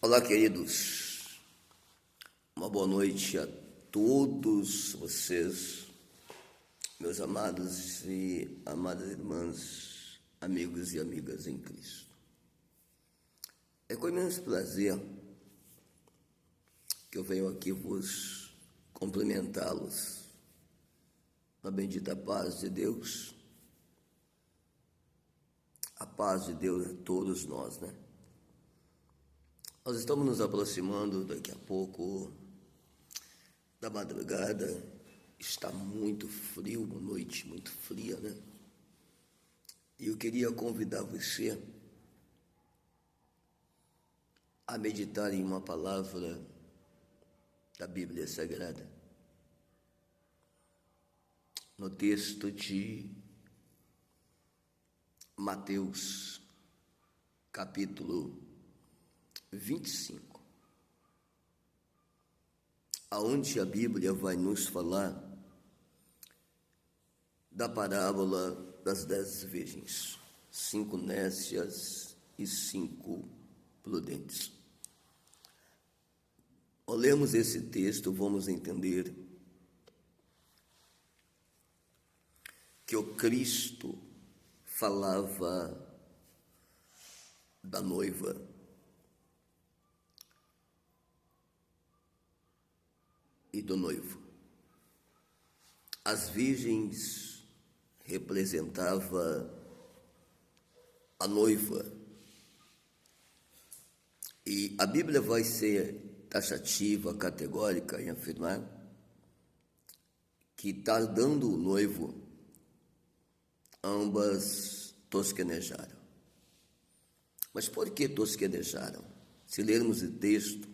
Olá, queridos. Uma boa noite a todos vocês, meus amados e amadas irmãs, amigos e amigas em Cristo. É com imenso prazer que eu venho aqui vos cumprimentá-los na bendita paz de Deus. A paz de Deus a todos nós, né? Nós estamos nos aproximando daqui a pouco da madrugada. Está muito frio, uma noite muito fria, né? E eu queria convidar você a meditar em uma palavra da Bíblia Sagrada. No texto de Mateus, capítulo 25, aonde a Bíblia vai nos falar da parábola das 10 virgens, 5 nécias e 5 prudentes. Ao lermos esse texto, vamos entender que o Cristo falava da noiva. E do noivo. As virgens representava a noiva. E a Bíblia vai ser taxativa, categórica em afirmar que, tardando o noivo, ambas tosquenejaram. Mas por que tosquenejaram? Se lermos o texto,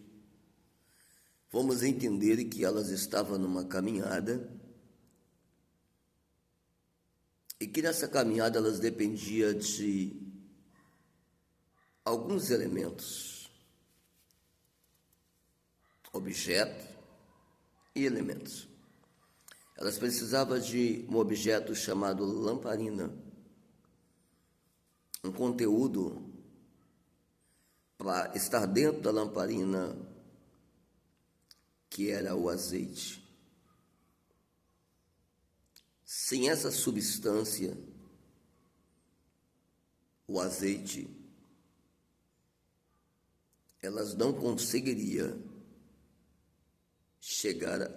vamos entender que elas estavam numa caminhada e que nessa caminhada elas dependiam de alguns elementos, objetos e elementos. Elas precisavam de um objeto chamado lamparina, um conteúdo para estar dentro da lamparina, que era o azeite. Sem essa substância, o azeite, elas não conseguiriam chegar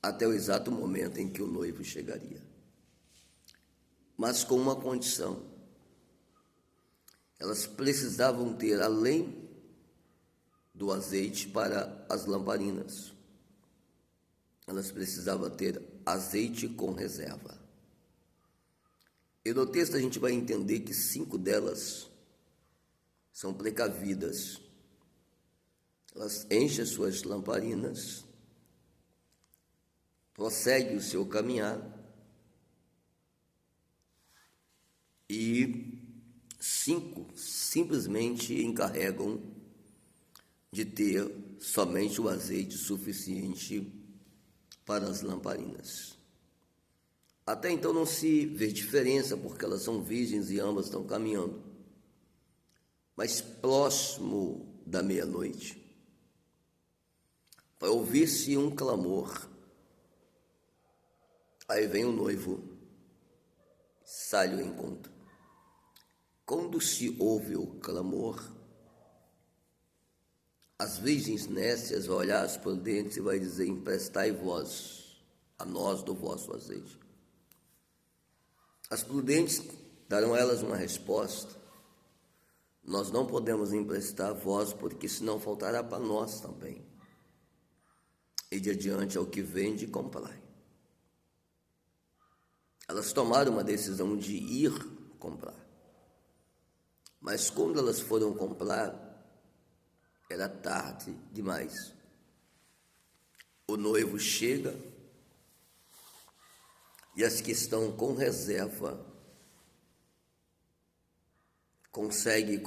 até o exato momento em que o noivo chegaria. Mas com uma condição: elas precisavam ter, além do azeite para as lamparinas, elas precisavam ter azeite com reserva. E no texto a gente vai entender que 5 delas são precavidas. Elas enchem as suas lamparinas, prosseguem o seu caminhar e 5 simplesmente encarregam de ter somente o azeite suficiente para as lamparinas. Até então não se vê diferença, porque elas são virgens e ambas estão caminhando. Mas próximo da meia-noite, vai ouvir-se um clamor. Aí vem o noivo, sai ao encontro. Quando se ouve o clamor, as virgens nécias vão olhar as prudentes e vai dizer: emprestai vós a nós do vosso azeite. As prudentes darão a elas uma resposta: nós não podemos emprestar a vós, porque senão faltará para nós também. E de adiante ao que vende, comprai. Elas tomaram uma decisão de ir comprar. Mas quando elas foram comprar, era tarde demais. O noivo chega e as que estão com reserva conseguem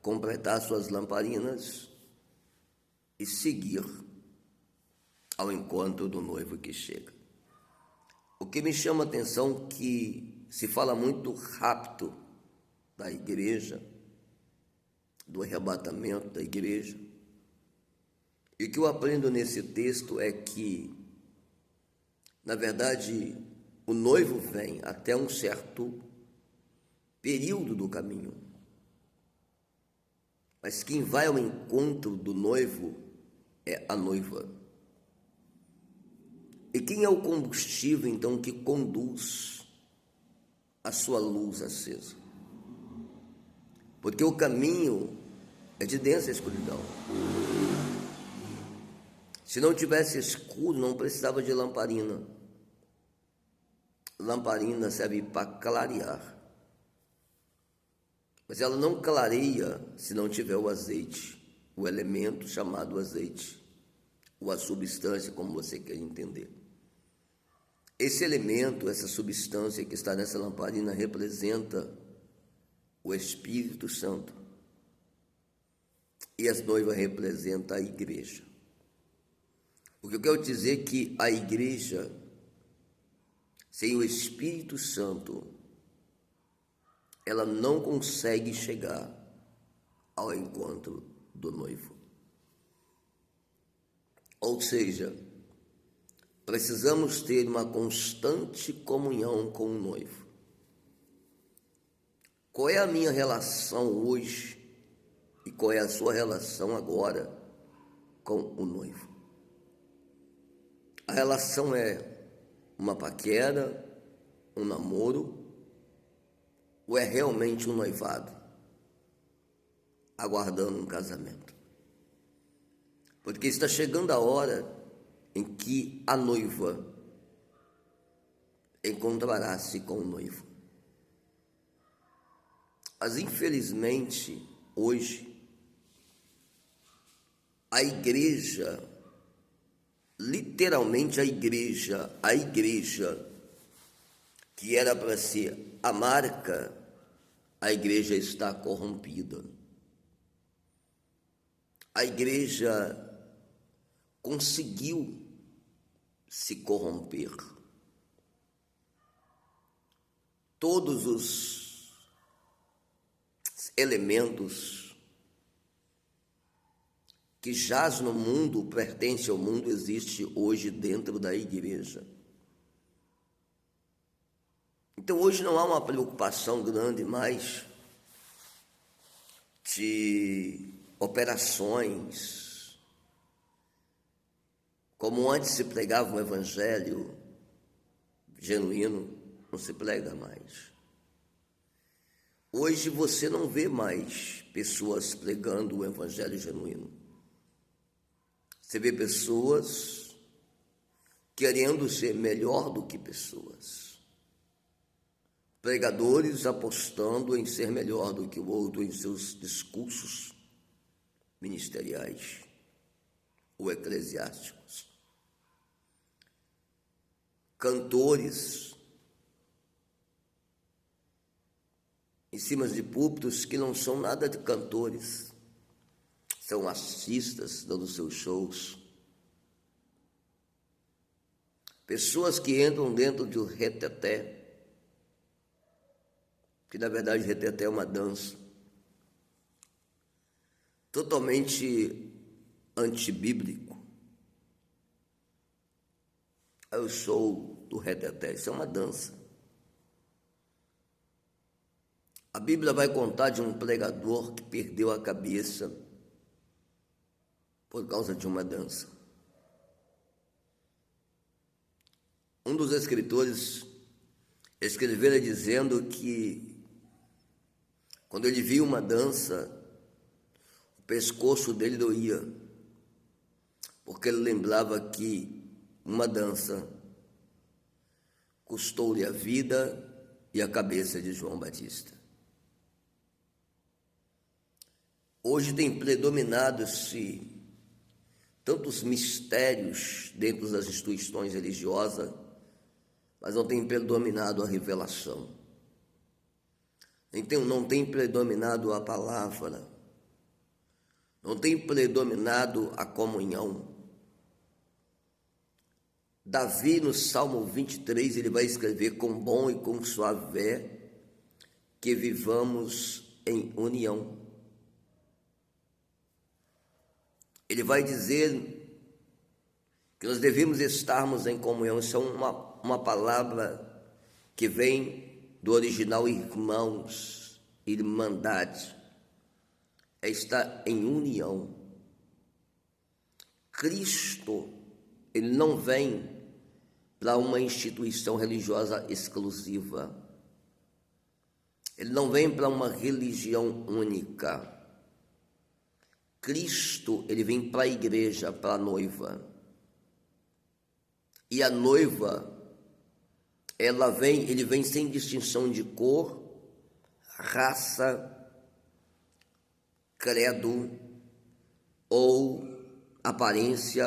completar suas lamparinas e seguir ao encontro do noivo que chega. O que me chama a atenção é que se fala muito rápido da igreja, do arrebatamento da igreja. E o que eu aprendo nesse texto é que, na verdade, o noivo vem até um certo período do caminho, mas quem vai ao encontro do noivo é a noiva. E quem é o combustível, então, que conduz a sua luz acesa? Porque o caminho é de densa escuridão. Se não tivesse escuro, não precisava de lamparina. Lamparina serve para clarear. Mas ela não clareia se não tiver o azeite, o elemento chamado azeite, ou a substância, como você quer entender. Esse elemento, essa substância que está nessa lamparina representa o Espírito Santo. E as noivas representam a igreja. O que eu quero dizer é que a igreja, sem o Espírito Santo, ela não consegue chegar ao encontro do noivo. Ou seja, precisamos ter uma constante comunhão com o noivo. Qual é a minha relação hoje e qual é a sua relação agora com o noivo? A relação é uma paquera, um namoro, ou é realmente um noivado, aguardando um casamento? Porque está chegando a hora em que a noiva encontrará-se com o noivo. Mas, infelizmente, hoje, a igreja, literalmente a igreja que era para ser a marca, a igreja está corrompida. A igreja conseguiu se corromper. Todos os elementos que jaz no mundo, pertence ao mundo, existe hoje dentro da igreja. Então hoje não há uma preocupação grande mais de operações, como antes se pregava um evangelho genuíno, não se prega mais. Hoje você não vê mais pessoas pregando o evangelho genuíno. Você vê pessoas querendo ser melhor do que pessoas. Pregadores apostando em ser melhor do que o outro em seus discursos ministeriais ou eclesiásticos. Cantores em cima de púlpitos que não são nada de cantores, são artistas dando seus shows. Pessoas que entram dentro de um reteté, que na verdade reteté é uma dança, totalmente antibíblico. É o show do reteté, isso é uma dança. A Bíblia vai contar de um pregador que perdeu a cabeça por causa de uma dança. Um dos escritores escrevera dizendo que quando ele viu uma dança, o pescoço dele doía, porque ele lembrava que uma dança custou-lhe a vida e a cabeça de João Batista. Hoje tem predominado-se tantos mistérios dentro das instituições religiosas, mas não tem predominado a revelação. Então, não tem predominado a palavra, não tem predominado a comunhão. Davi, no Salmo 23, ele vai escrever: com bom e com suave é que vivamos em união. ele vai dizer que nós devemos estarmos em comunhão. Isso é uma palavra que vem do original irmãos, irmandade, é estar em união. Cristo, ele não vem para uma instituição religiosa exclusiva, ele não vem para uma religião única. Cristo, ele vem para a igreja, para a noiva. E a noiva, ele vem sem distinção de cor, raça, credo ou aparência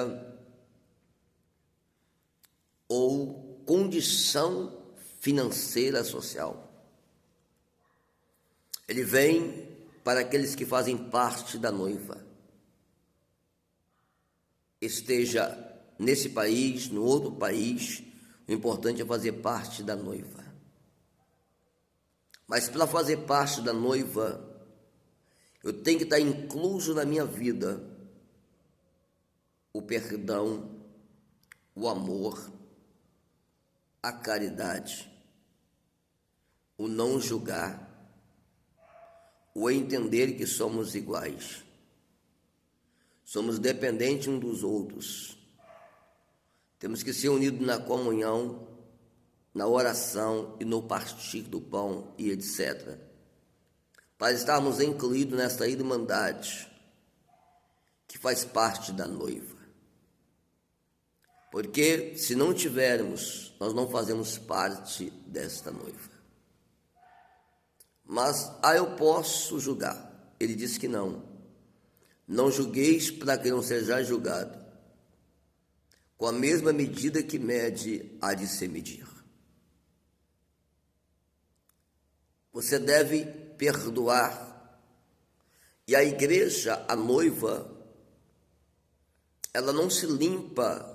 ou condição financeira social. Ele vem para aqueles que fazem parte da noiva. Esteja nesse país, no outro país, o importante é fazer parte da noiva. Mas para fazer parte da noiva, eu tenho que estar incluso na minha vida o perdão, o amor, a caridade, o não julgar, o entender que somos iguais, somos dependentes uns dos outros, temos que ser unidos na comunhão, na oração e no partir do pão e etc., para estarmos incluídos nessa irmandade que faz parte da noiva. Porque se não tivermos, nós não fazemos parte desta noiva. Mas, eu posso julgar. Ele disse que não. Não julgueis para que não seja julgado. Com a mesma medida que mede, há de se medir. Você deve perdoar. E a igreja, a noiva, ela não se limpa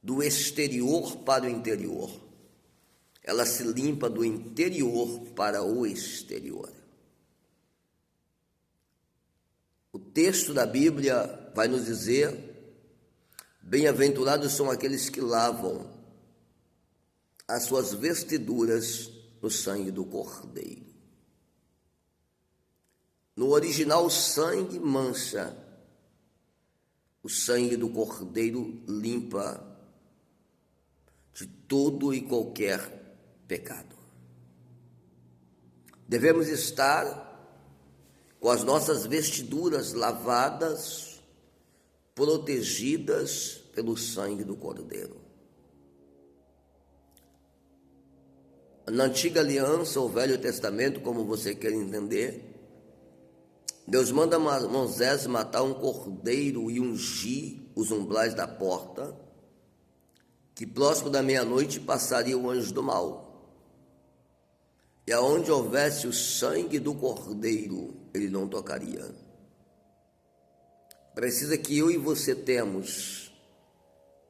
do exterior para o interior. Ela se limpa do interior para o exterior. O texto da Bíblia vai nos dizer: bem-aventurados são aqueles que lavam as suas vestiduras no sangue do Cordeiro. No original, sangue mancha. O sangue do Cordeiro limpa de todo e qualquer pecado. Devemos estar com as nossas vestiduras lavadas, protegidas pelo sangue do Cordeiro. Na antiga aliança, ou Velho Testamento, como você quer entender, Deus manda Moisés matar um cordeiro e ungir os umbrais da porta, que próximo da meia-noite passaria o anjo do mal. E aonde houvesse o sangue do cordeiro, ele não tocaria. Precisa que eu e você temos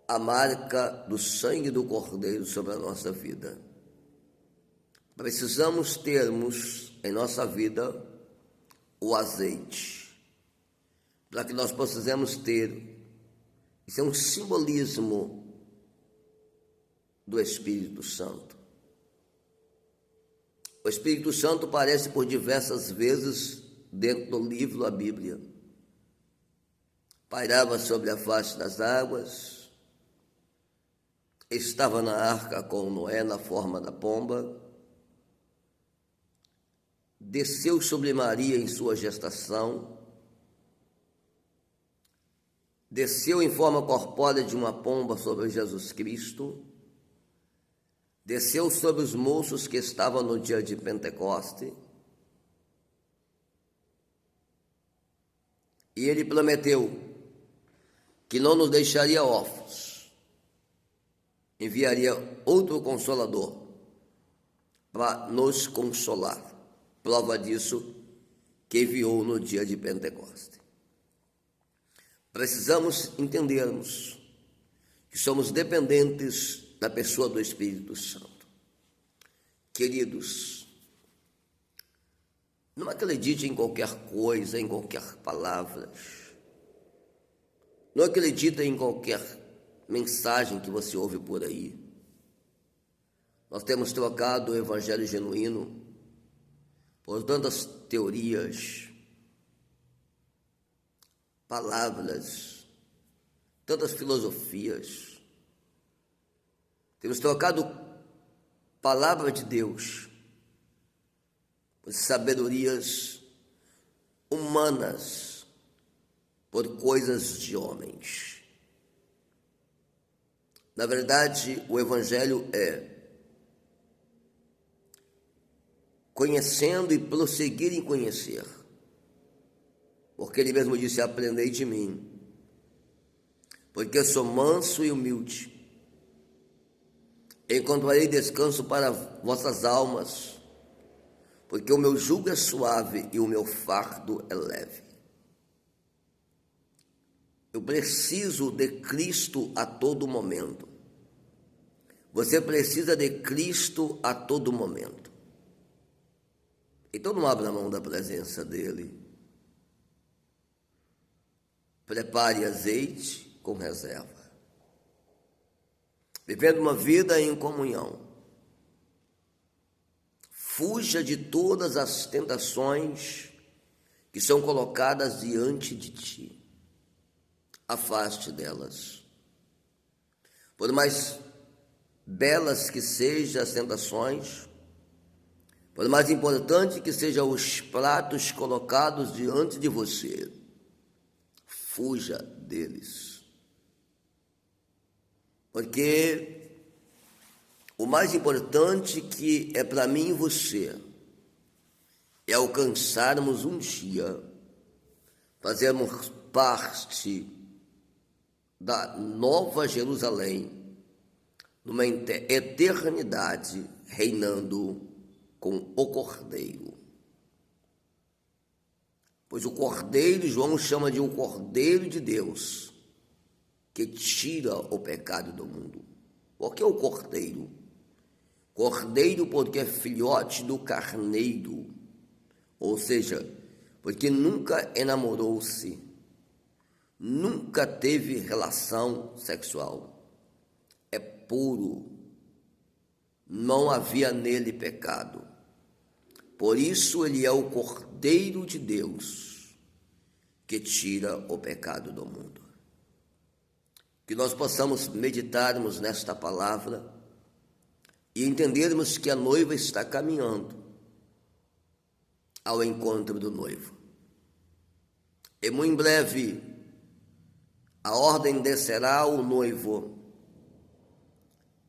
a marca do sangue do cordeiro sobre a nossa vida. Precisamos termos em nossa vida o azeite, para que nós possamos ter. Isso é um simbolismo do Espírito Santo. O Espírito Santo aparece por diversas vezes dentro do livro da Bíblia. Pairava sobre a face das águas, estava na arca com Noé na forma da pomba, desceu sobre Maria em sua gestação, desceu em forma corpórea de uma pomba sobre Jesus Cristo, desceu sobre os moços que estavam no dia de Pentecoste, e ele prometeu que não nos deixaria órfãos, enviaria outro Consolador para nos consolar. Prova disso que enviou no dia de Pentecoste. Precisamos entendermos que somos dependentes da pessoa do Espírito Santo. Queridos, não acredite em qualquer coisa, em qualquer palavra. Não acredita em qualquer mensagem que você ouve por aí. Nós temos trocado o evangelho genuíno por tantas teorias, palavras, tantas filosofias. Temos trocado palavra de Deus por sabedorias humanas, por coisas de homens. Na verdade, o evangelho é conhecendo e prosseguir em conhecer, porque ele mesmo disse: aprendei de mim, porque eu sou manso e humilde, encontrarei descanso para vossas almas, porque o meu jugo é suave e o meu fardo é leve. Eu preciso de Cristo a todo momento. Você precisa de Cristo a todo momento. Então não abra mão da presença dele. Prepare azeite com reserva. Vivendo uma vida em comunhão. Fuja de todas as tentações que são colocadas diante de ti. Afaste delas. Por mais belas que sejam as tentações, por mais importante que sejam os pratos colocados diante de você, fuja deles. Porque o mais importante que é para mim e você é alcançarmos um dia, fazermos parte da Nova Jerusalém, numa eternidade, reinando com o Cordeiro. Pois o Cordeiro, João chama de o Cordeiro de Deus, que tira o pecado do mundo. Por que o Cordeiro? Cordeiro porque é filhote do carneiro, ou seja, porque nunca enamorou-se, nunca teve relação sexual, é puro, não havia nele pecado. Por isso ele é o Cordeiro de Deus, que tira o pecado do mundo. Que nós possamos meditarmos nesta palavra e entendermos que a noiva está caminhando ao encontro do noivo. E muito em breve a ordem descerá ao noivo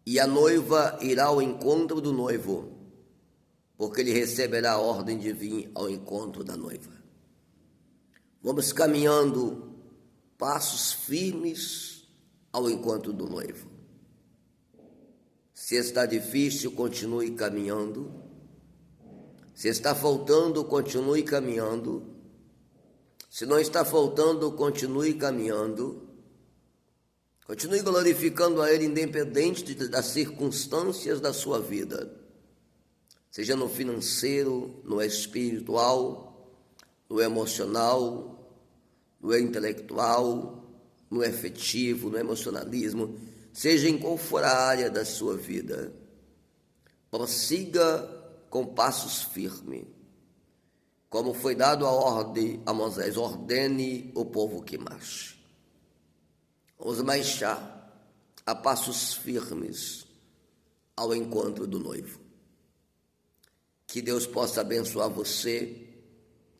e a noiva irá ao encontro do noivo, porque ele receberá a ordem de vir ao encontro da noiva. Vamos caminhando passos firmes ao encontro do noivo. Se está difícil, continue caminhando. Se está faltando, continue caminhando. Se não está faltando, continue caminhando. Continue glorificando a Ele, independente das circunstâncias da sua vida. Seja no financeiro, no espiritual, no emocional, no intelectual, no afetivo, no emocionalismo, seja em qual for a área da sua vida, prossiga com passos firmes. Como foi dado a ordem a Moisés, ordene o povo que marche. Vamos marchar a passos firmes ao encontro do noivo. Que Deus possa abençoar você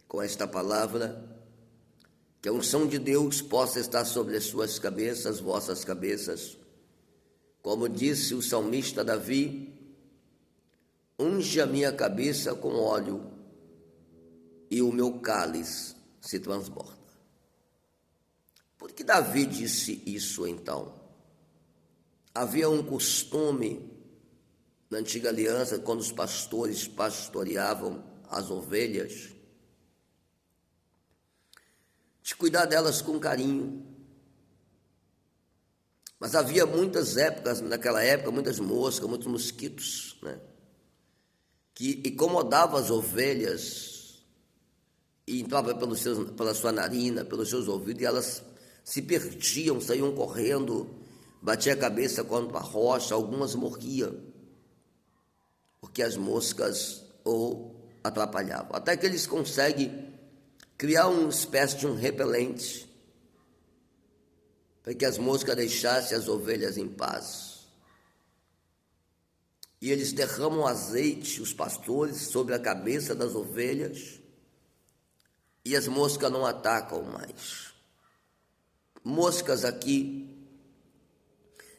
com esta palavra, que a unção de Deus possa estar sobre as suas cabeças, vossas cabeças. Como disse o salmista Davi, unge a minha cabeça com óleo e o meu cálice se transborda. Por que Davi disse isso então? Havia um costume na antiga aliança, quando os pastores pastoreavam as ovelhas, de cuidar delas com carinho. Mas havia muitas épocas, naquela época, muitas moscas, muitos mosquitos, né, que incomodavam as ovelhas e entravam pela sua narina, pelos seus ouvidos, e elas se perdiam, saíam correndo, batiam a cabeça contra a rocha, algumas morriam, porque as moscas o atrapalhavam. Até que eles conseguem criar uma espécie de um repelente, para que as moscas deixassem as ovelhas em paz. E eles derramam azeite, os pastores, sobre a cabeça das ovelhas, e as moscas não atacam mais. Moscas aqui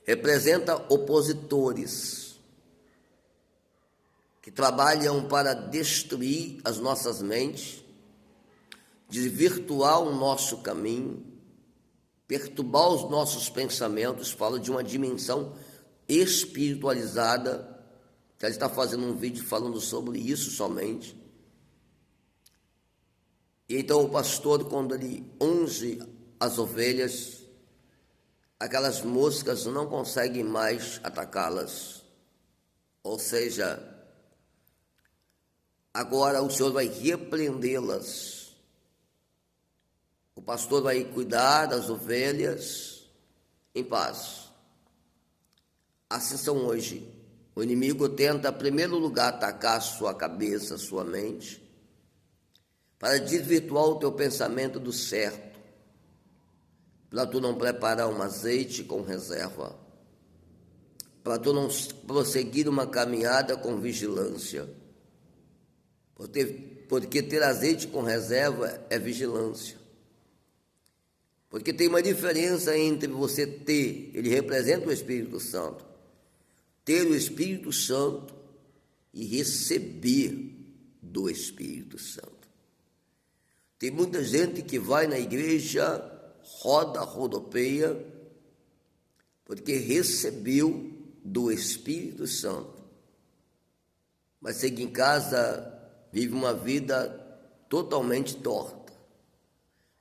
representam opositores, que trabalham para destruir as nossas mentes, desvirtuar o nosso caminho, perturbar os nossos pensamentos. Fala de uma dimensão espiritualizada. Ele está fazendo um vídeo falando sobre isso somente. E então o pastor, quando ele unge as ovelhas, aquelas moscas não conseguem mais atacá-las. Ou seja, agora o Senhor vai repreendê-las. O pastor vai cuidar das ovelhas em paz. Assim são hoje. O inimigo tenta, em primeiro lugar, atacar a sua cabeça, a sua mente, para desvirtuar o teu pensamento do certo, para tu não preparar um azeite com reserva, para tu não prosseguir uma caminhada com vigilância, porque ter azeite com reserva é vigilância. Porque tem uma diferença entre você ter, ele representa o Espírito Santo, ter o Espírito Santo e receber do Espírito Santo. Tem muita gente que vai na igreja, rodopeia, porque recebeu do Espírito Santo, mas chega em casa, vive uma vida totalmente torta.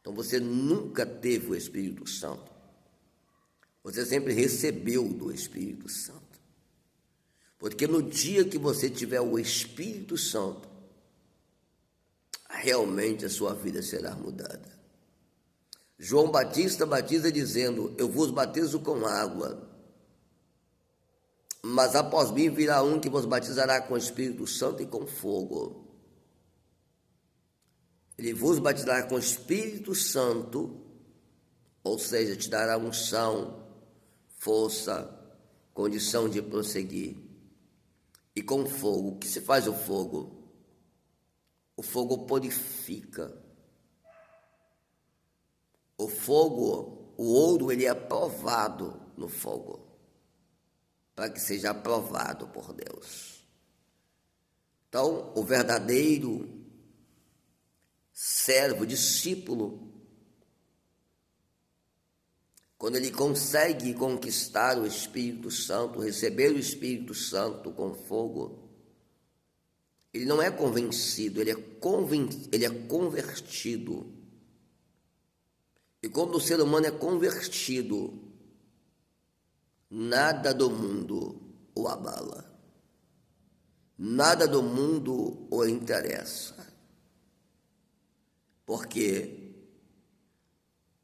Então você nunca teve o Espírito Santo, você sempre recebeu do Espírito Santo. Porque no dia que você tiver o Espírito Santo, realmente a sua vida será mudada. João Batista batiza dizendo: eu vos batizo com água, mas após mim virá um que vos batizará com o Espírito Santo e com fogo. Ele vos batizará com o Espírito Santo, ou seja, te dará unção, força, condição de prosseguir. E com fogo. O que se faz o fogo? O fogo purifica. O fogo, o ouro, ele é provado no fogo, para que seja aprovado por Deus. Então, o verdadeiro servo, discípulo, quando ele consegue conquistar o Espírito Santo, receber o Espírito Santo com fogo, ele não é convencido, ele é convertido. E quando o ser humano é convertido, nada do mundo o abala, nada do mundo o interessa. Porque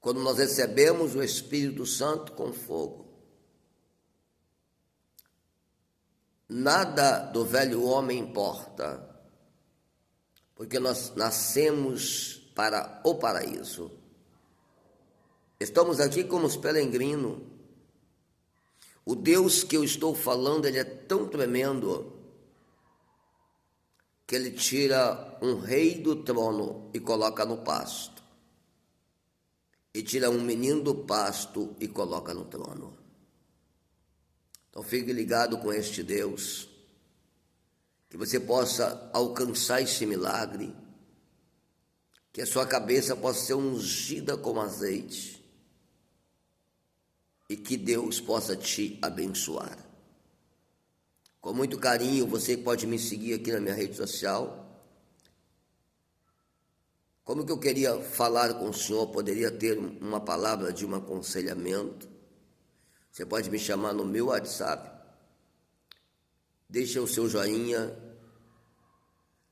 quando nós recebemos o Espírito Santo com fogo, nada do velho homem importa, porque nós nascemos para o paraíso. Estamos aqui como os peregrinos. O Deus que eu estou falando, ele é tão tremendo que ele tira um rei do trono e coloca no pasto. E tira um menino do pasto e coloca no trono. Então fique ligado com este Deus, que você possa alcançar esse milagre, que a sua cabeça possa ser ungida com azeite e que Deus possa te abençoar. Com muito carinho, você pode me seguir aqui na minha rede social. Como que eu queria falar com o senhor, poderia ter uma palavra de um aconselhamento, você pode me chamar no meu WhatsApp. Deixa o seu joinha,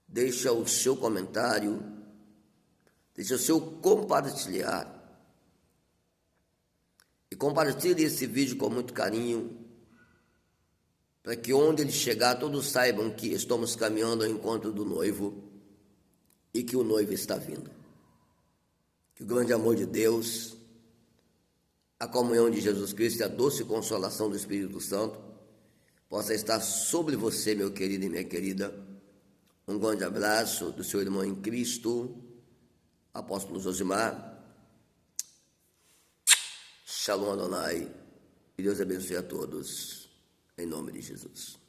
deixa o seu comentário, deixa o seu compartilhar. E compartilhe esse vídeo com muito carinho, para que onde ele chegar todos saibam que estamos caminhando ao encontro do noivo e que o noivo está vindo. Que o grande amor de Deus, a comunhão de Jesus Cristo e a doce consolação do Espírito Santo possa estar sobre você, meu querido e minha querida. Um grande abraço do seu irmão em Cristo, apóstolo Josimar. Shalom Adonai. E Deus abençoe a todos, em nome de Jesus.